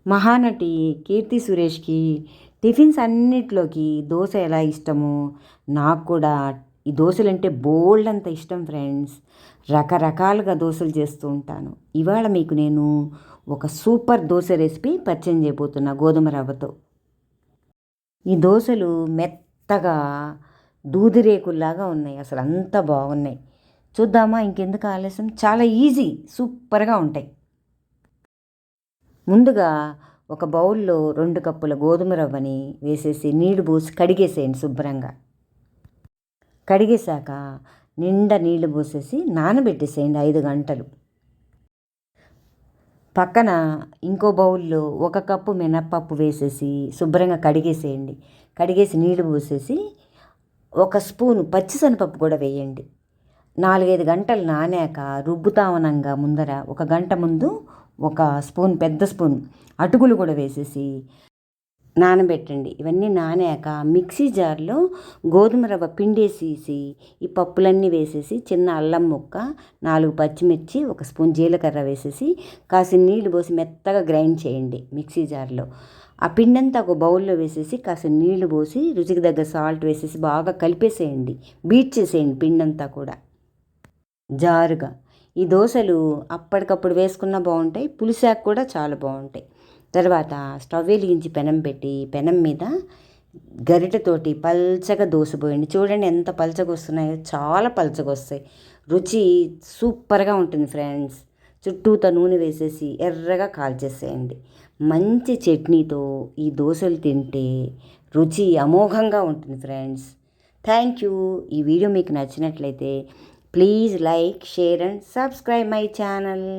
మహానటి కీర్తి సురేష్కి tiffins అన్నిట్లోకి dosa ఎలా ఇష్టమో నాకు కూడా ఈ దోశలంటే బోల్డ్ అంత ఇష్టం ఫ్రెండ్స్. రకరకాలుగా దోశలు చేస్తూ ఉంటాను. ఇవాళ మీకు నేను ఒక సూపర్ దోశ రెసిపీ పరిచయం చేయబోతున్నా గోధుమ రవ్వతో. ఈ దోశలు మెత్తగా దూదిరేకుల్లాగా ఉన్నాయి, అసలు అంత బాగున్నాయి. చూద్దామా, ఇంకెందుకు ఆలస్యం, చాలా ఈజీ, సూపర్గా ఉంటాయి. ముందుగా ఒక బౌల్లో 2 కప్పుల గోధుమ రవ్వని వేసేసి నీళ్లు పోసి కడిగేసేయండి శుభ్రంగా. కడిగేశాక నిండా నీళ్లు పోసేసి నానబెట్టేసేయండి 5 గంటలు. పక్కన ఇంకో బౌల్లో 1 కప్పు మినప్పప్పు వేసేసి శుభ్రంగా కడిగేసేయండి. కడిగేసి నీళ్లు పోసేసి 1 స్పూను పచ్చిశనగపప్పు కూడా వేయండి. 4-5 గంటలు నానాక రుబ్బుతావనంగా ముందర 1 గంట ముందు 1 స్పూన్, పెద్ద స్పూన్ అటుకులు కూడా వేసేసి నానబెట్టండి. ఇవన్నీ నానాక మిక్సీ జార్లో గోధుమ రవ్వ పిండేసేసి ఈ పప్పులన్నీ వేసేసి చిన్న అల్లం ముక్క, 4 పచ్చిమిర్చి, 1 స్పూన్ జీలకర్ర వేసేసి కాసిన నీళ్లు పోసి మెత్తగా గ్రైండ్ చేయండి మిక్సీ జార్లో. ఆ పిండంతా ఒక బౌల్లో వేసేసి కాసిన నీళ్లు పోసి రుచికి తగ్గ సాల్ట్ వేసేసి బాగా కలిపేసేయండి. బీట్ చేసేయండి పిండంతా కూడా జారుగా. ఈ దోశలు అప్పటికప్పుడు వేసుకున్నా బాగుంటాయి, పులిసాక కూడా చాలా బాగుంటాయి. తర్వాత స్టవ్ వెలిగించి పెనం పెట్టి పెనం మీద గరిటెతోటి పల్చగా దోశ పోయండి. చూడండి ఎంత పల్చగా వస్తున్నాయో, చాలా పల్చగా వస్తాయి. రుచి సూపర్గా ఉంటుంది ఫ్రెండ్స్. చుట్టూతా నూనె వేసేసి ఎర్రగా కాల్చేసేయండి. మంచి చట్నీతో ఈ దోశలు తింటే రుచి అమోఘంగా ఉంటుంది ఫ్రెండ్స్. Thank you. ఈ వీడియో మీకు నచ్చినట్లయితే please like, share and subscribe my channel.